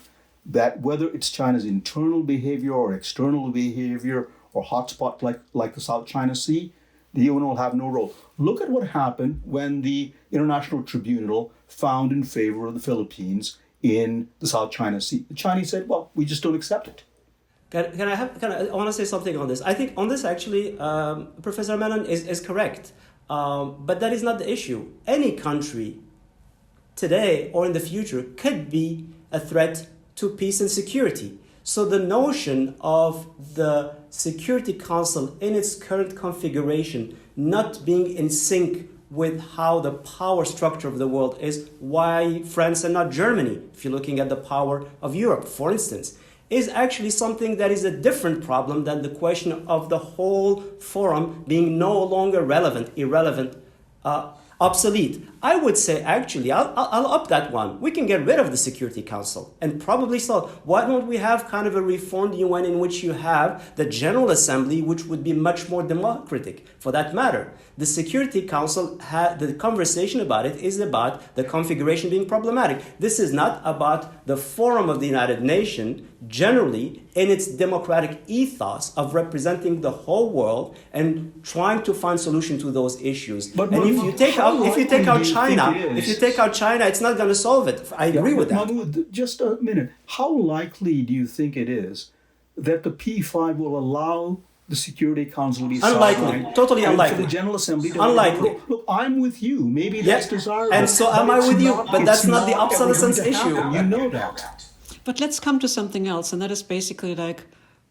that whether it's China's internal behavior or external behavior or hotspot like the South China Sea, the UN will have no role. Look at what happened when the International Tribunal found in favor of the Philippines in the South China Sea. The Chinese said, well, we just don't accept it. I want to say something on this. I think on this, actually, Professor Menon is correct. But that is not the issue. Any country today or in the future could be a threat to peace and security. So the notion of the Security Council in its current configuration not being in sync with how the power structure of the world is, why France and not Germany, if you're looking at the power of Europe, for instance, is actually something that is a different problem than the question of the whole forum being no longer relevant, irrelevant, obsolete. I would say, actually, I'll up that one. We can get rid of the Security Council and probably so. Why don't we have kind of a reformed UN in which you have the General Assembly, which would be much more democratic for that matter? The Security Council, the conversation about it is about the configuration being problematic. This is not about the Forum of the United Nations generally in its democratic ethos of representing the whole world and trying to find solution to those issues. But and if you take out China, it's not going to solve it. I agree with that. Mahmoud, just a minute. How likely do you think it is that the P5 will allow the Security Council to be unlikely, totally unlikely. For the General Assembly to unlikely. Look, I'm with you. Maybe that's desirable. And so am I with you, but that's not the obsolescence issue. You know that. But let's come to something else, and that is basically like,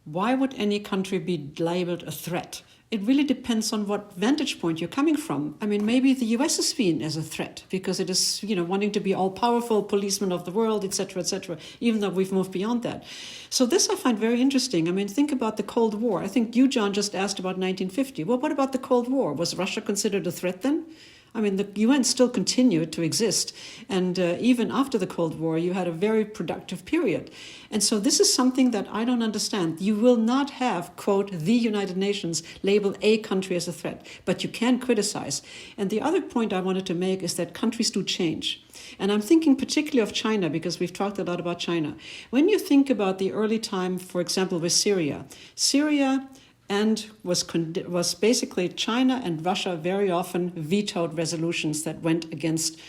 why would any country be labeled a threat? It really depends on what vantage point you're coming from. I mean, maybe the US is seen as a threat because it is, wanting to be all-powerful policeman of the world, etc., even though we've moved beyond that. So this I find very interesting. I mean, think about the Cold War. I think you, John, just asked about 1950. Well, what about the Cold War? Was Russia considered a threat then? I mean, the UN still continued to exist. And even after the Cold War, you had a very productive period. And so this is something that I don't understand. You will not have, quote, the United Nations label a country as a threat, but you can criticize. And the other point I wanted to make is that countries do change. And I'm thinking particularly of China, because we've talked a lot about China. When you think about the early time, for example, with Syria and was basically China and Russia very often vetoed resolutions that went against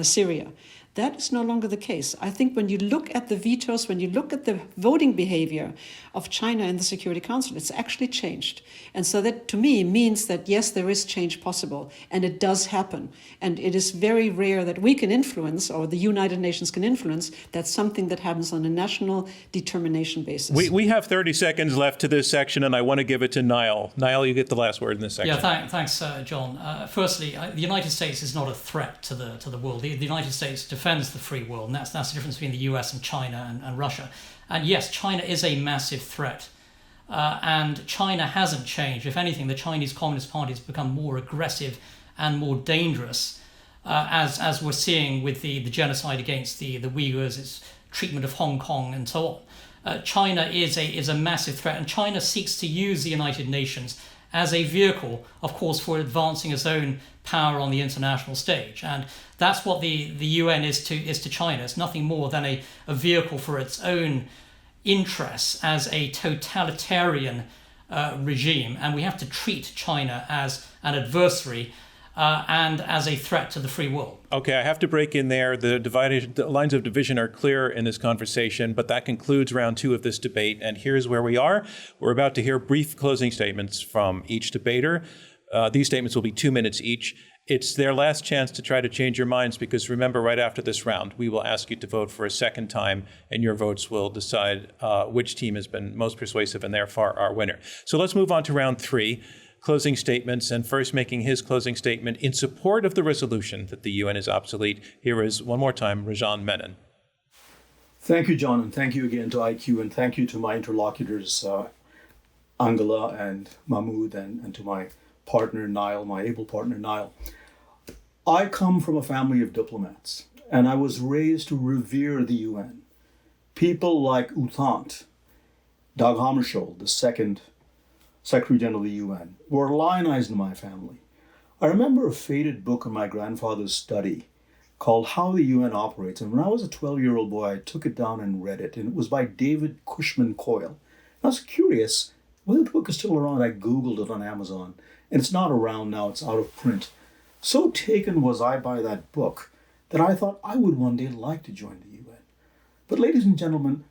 Syria. That is no longer the case. I think when you look at the vetoes, when you look at the voting behavior of China in the Security Council, it's actually changed. And so that, to me, means that, yes, there is change possible, and it does happen. And it is very rare that we can influence, or the United Nations can influence. That's something that happens on a national determination basis. We have 30 seconds left to this section, and I want to give it to Niall. Niall, you get the last word in this section. Yeah, thanks, John. Firstly, the United States is not a threat to the world. The United States defends defends the free world, and that's the difference between the US and China and Russia. And yes, China is a massive threat. And China hasn't changed. If anything, the Chinese Communist Party has become more aggressive and more dangerous, as we're seeing with the genocide against the Uyghurs, its treatment of Hong Kong, and so on. China is a massive threat, and China seeks to use the United Nations as a vehicle, of course, for advancing its own power on the international stage. And that's what the UN is to China. It's nothing more than a vehicle for its own interests as a totalitarian regime. And we have to treat China as an adversary and as a threat to the free world. Okay, I have to break in there. The lines of division are clear in this conversation, but that concludes round 2 of this debate. And here's where we are. We're about to hear brief closing statements from each debater. These statements will be 2 minutes each. It's their last chance to try to change your minds, because remember, right after this round, we will ask you to vote for a second time, and your votes will decide which team has been most persuasive and therefore our winner. So let's move on to round 3. Closing statements, and first making his closing statement in support of the resolution that the UN is obsolete, here is one more time Rajan Menon. Thank you, John, and thank you again to IQ, and thank you to my interlocutors, Angela and Mahmoud, and to my partner, Niall, my able partner, Niall. I come from a family of diplomats, and I was raised to revere the UN. People like U Thant, Dag Hammarskjöld, the second Secretary General of the UN, were lionized in my family. I remember a faded book in my grandfather's study called How the UN Operates. And when I was a 12-year-old boy, I took it down and read it. And it was by David Cushman Coyle. I was curious whether the book is still around. I Googled it on Amazon. And it's not around now. It's out of print. So taken was I by that book that I thought I would one day like to join the UN. But ladies and gentlemen,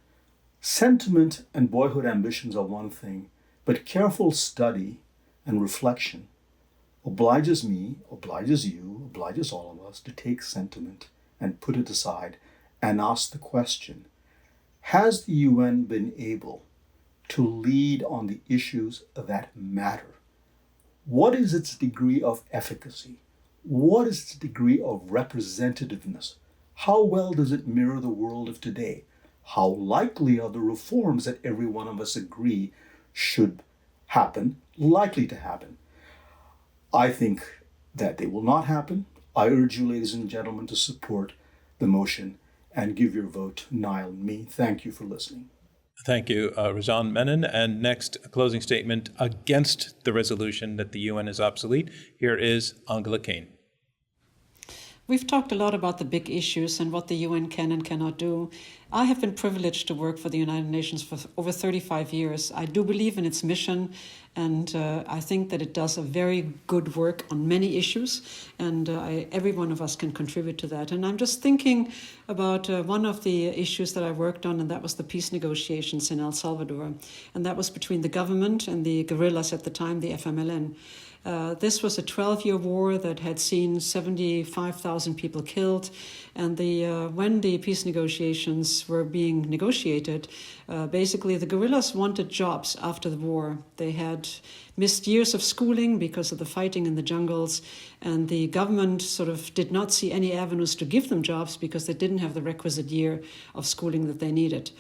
sentiment and boyhood ambitions are one thing. But careful study and reflection obliges me, obliges you, obliges all of us to take sentiment and put it aside and ask the question, has the UN been able to lead on the issues that matter? What is its degree of efficacy? What is its degree of representativeness? How well does it mirror the world of today? How likely are the reforms that every one of us agree should happen, likely to happen? I think that they will not happen. I urge you, ladies and gentlemen, to support the motion and give your vote to Niall and me. Thank you for listening. Thank you, Rajan Menon. And next, a closing statement against the resolution that the UN is obsolete. Here is Angela Kane. We've talked a lot about the big issues and what the UN can and cannot do. I have been privileged to work for the United Nations for over 35 years. I do believe in its mission, and I think that it does a very good work on many issues, and every one of us can contribute to that. And I'm just thinking about one of the issues that I worked on, and that was the peace negotiations in El Salvador. And that was between the government and the guerrillas at the time, the FMLN. This was a 12-year war that had seen 75,000 people killed. And when the peace negotiations were being negotiated, basically the guerrillas wanted jobs after the war. They had missed years of schooling because of the fighting in the jungles, and the government sort of did not see any avenues to give them jobs because they didn't have the requisite year of schooling that they needed.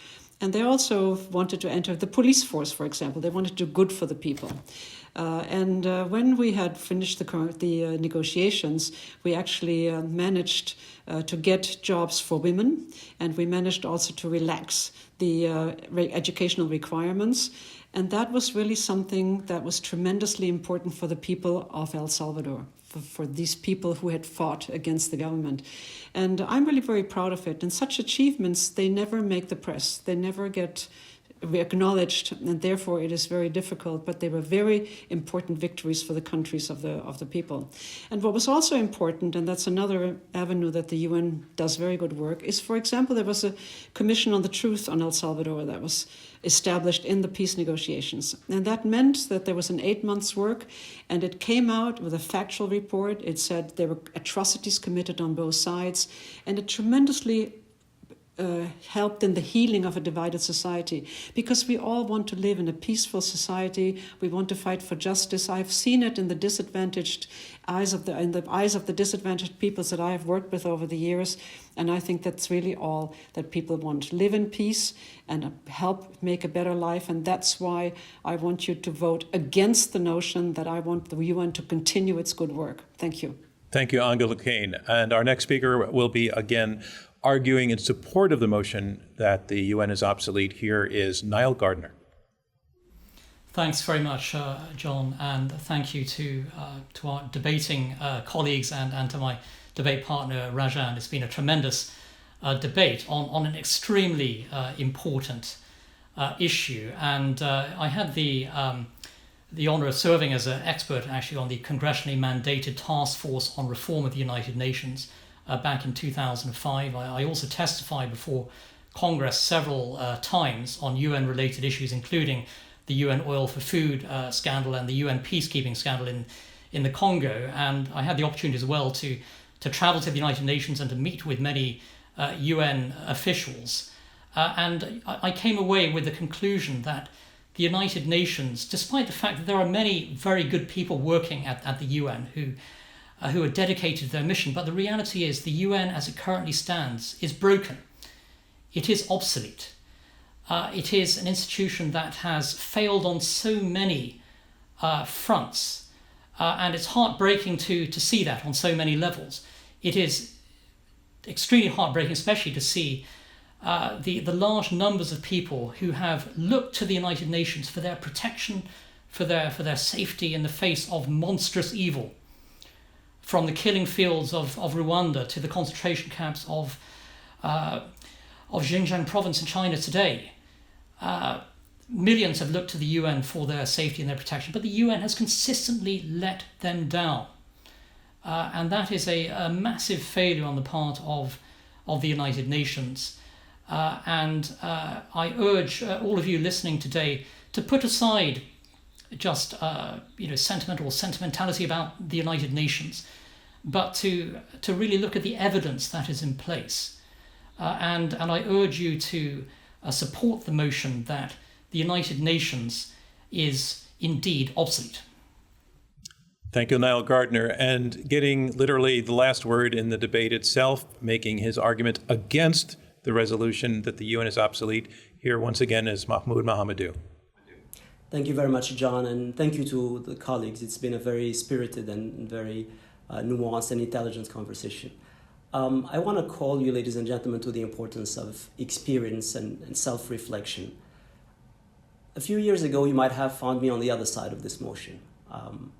And they also wanted to enter the police force, for example. They wanted to do good for the people. When we had finished the negotiations, we actually managed to get jobs for women, and we managed also to relax the educational requirements. And that was really something that was tremendously important for the people of El Salvador, for these people who had fought against the government. And I'm really very proud of it. And such achievements, they never make the press. They never get acknowledged, and therefore it is very difficult, but they were very important victories for the countries of the people. And what was also important, and that's another avenue that the UN does very good work, is, for example, there was a Commission on the Truth on El Salvador that was established in the peace negotiations. And that meant that there was an 8 months work, and it came out with a factual report. It said there were atrocities committed on both sides, and it tremendously helped in the healing of a divided society, because we all want to live in a peaceful society. We want to fight for justice. I've seen it in the disadvantaged eyes of the disadvantaged peoples that I have worked with over the years, and I think that's really all that people want: live in peace and help make a better life. And that's why I want you to vote against the notion that I want the UN to continue its good work. Thank you. Thank you, Angela Kane. And our next speaker will be again arguing in support of the motion that the UN is obsolete. Here is Niall Gardner. Thanks very much, John, and thank you to our debating colleagues and to my debate partner, Rajan. It's been a tremendous debate on an extremely important issue. And I had the honour of serving as an expert actually on the congressionally mandated task force on reform of the United Nations back in 2005. I also testified before Congress several times on UN-related issues, including the UN oil for food scandal and the UN peacekeeping scandal in the Congo. And I had the opportunity as well to travel to the United Nations and to meet with many UN officials. And I came away with the conclusion that the United Nations, despite the fact that there are many very good people working at the UN who are dedicated to their mission, but the reality is the UN as it currently stands is broken. It is obsolete. It is an institution that has failed on so many fronts, and it's heartbreaking to see that on so many levels. It is extremely heartbreaking, especially to see the large numbers of people who have looked to the United Nations for their protection, for their safety in the face of monstrous evil. From the killing fields of Rwanda to the concentration camps of Xinjiang province in China today. Millions have looked to the UN for their safety and their protection, but the UN has consistently let them down. And that is a massive failure on the part of the United Nations. And I urge all of you listening today to put aside just sentimentality about the United Nations, but to really look at the evidence that is in place. And I urge you to support the motion that the United Nations is indeed obsolete. Thank you, Niall Gardner. And getting literally the last word in the debate itself, making his argument against the resolution that the UN is obsolete, here once again is Mahmoud Mohamedou. Thank you very much, John, and thank you to the colleagues. It's been a very spirited and very nuanced and intelligent conversation. I want to call you, ladies and gentlemen, to the importance of experience and self-reflection. A few years ago, you might have found me on the other side of this motion.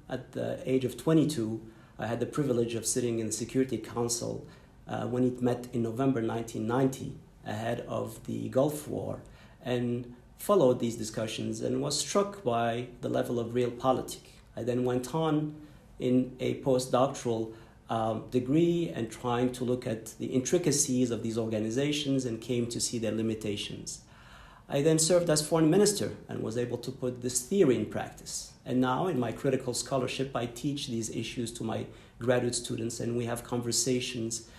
At the age of 22, I had the privilege of sitting in the Security Council when it met in November 1990, ahead of the Gulf War, and followed these discussions and was struck by the level of realpolitik. I then went on in a postdoctoral degree and trying to look at the intricacies of these organizations and came to see their limitations. I then served as foreign minister and was able to put this theory in practice. And now in my critical scholarship, I teach these issues to my graduate students and we have conversations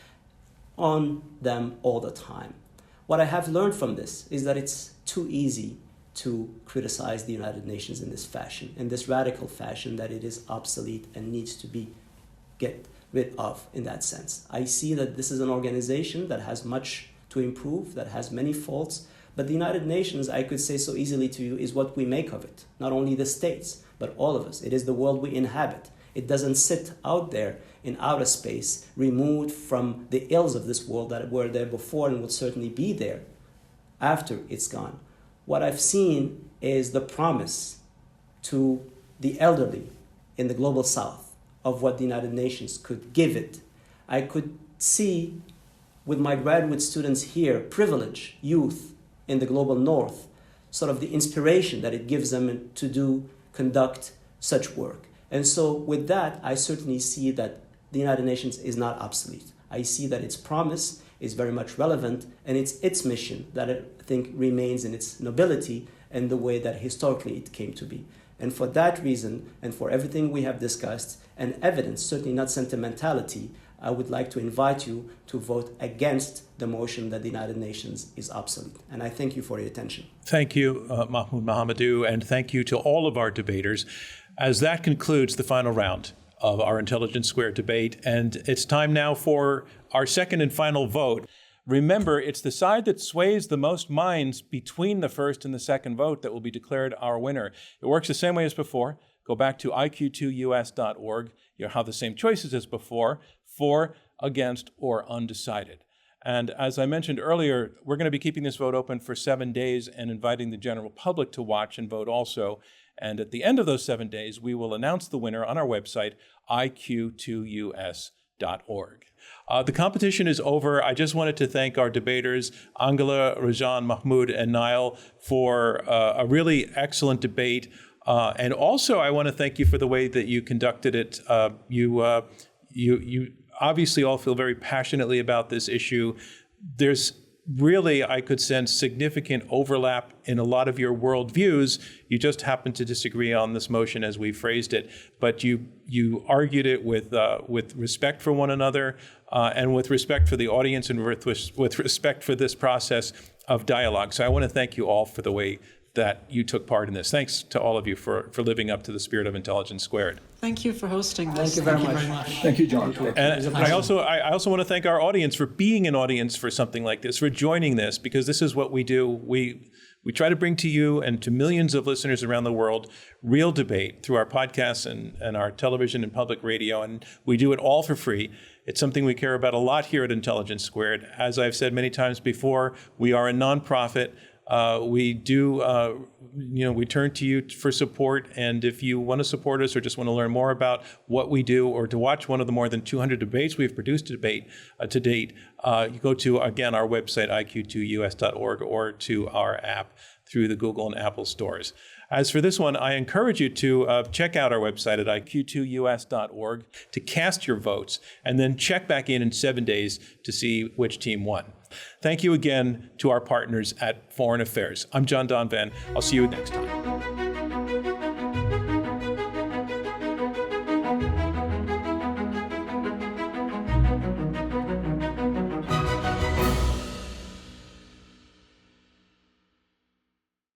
on them all the time. What I have learned from this is that it's too easy to criticize the United Nations in this fashion, in this radical fashion, that it is obsolete and needs to be get rid of in that sense. I see that this is an organization that has much to improve, that has many faults, but the United Nations, I could say so easily to you, is what we make of it. Not only the states, but all of us. It is the world we inhabit. It doesn't sit out there in outer space, removed from the ills of this world that were there before and will certainly be there after it's gone. What I've seen is the promise to the elderly in the global south of what the United Nations could give it. I could see with my graduate students here, privileged youth in the global north, sort of the inspiration that it gives them to conduct such work. And so with that, I certainly see that the United Nations is not obsolete. I see that its promise is very much relevant, and it's its mission that I think remains in its nobility and the way that historically it came to be. And for that reason, and for everything we have discussed, and evidence, certainly not sentimentality, I would like to invite you to vote against the motion that the United Nations is obsolete. And I thank you for your attention. Thank you, Mahmoud Mohammadou, and thank you to all of our debaters. As that concludes the final round of our Intelligence Squared debate, and it's time now for our second and final vote. Remember, it's the side that sways the most minds between the first and the second vote that will be declared our winner. It works the same way as before. Go back to iq2us.org. You'll have the same choices as before, for, against, or undecided. And as I mentioned earlier, we're going to be keeping this vote open for 7 days and inviting the general public to watch and vote also. And at the end of those 7 days, we will announce the winner on our website, iq2us.org. The competition is over. I just wanted to thank our debaters, Angela, Rajan, Mahmoud, and Niall, for a really excellent debate. And also, I want to thank you for the way that you conducted it. You obviously all feel very passionately about this issue. There's really, I could sense, significant overlap in a lot of your worldviews. You just happen to disagree on this motion as we phrased it, but you argued it with respect for one another and with respect for the audience and with respect for this process of dialogue. So I want to thank you all for the way that you took part in this. Thanks to all of you for living up to the spirit of Intelligence Squared. Thank you for hosting this. Thank you very much. Thank you, John. And I also want to thank our audience for being an audience for something like this, for joining this, because this is what we do. We try to bring to you and to millions of listeners around the world real debate through our podcasts and our television and public radio, and we do it all for free. It's something we care about a lot here at Intelligence Squared. As I've said many times before, we are a nonprofit. We turn to you for support, and if you want to support us or just want to learn more about what we do or to watch one of the more than 200 debates we've produced to date, you go to, again, our website, iq2us.org, or to our app through the Google and Apple stores. As for this one, I encourage you to check out our website at iq2us.org to cast your votes, and then check back in 7 days to see which team won. Thank you again to our partners at Foreign Affairs. I'm John Donvan. I'll see you next time.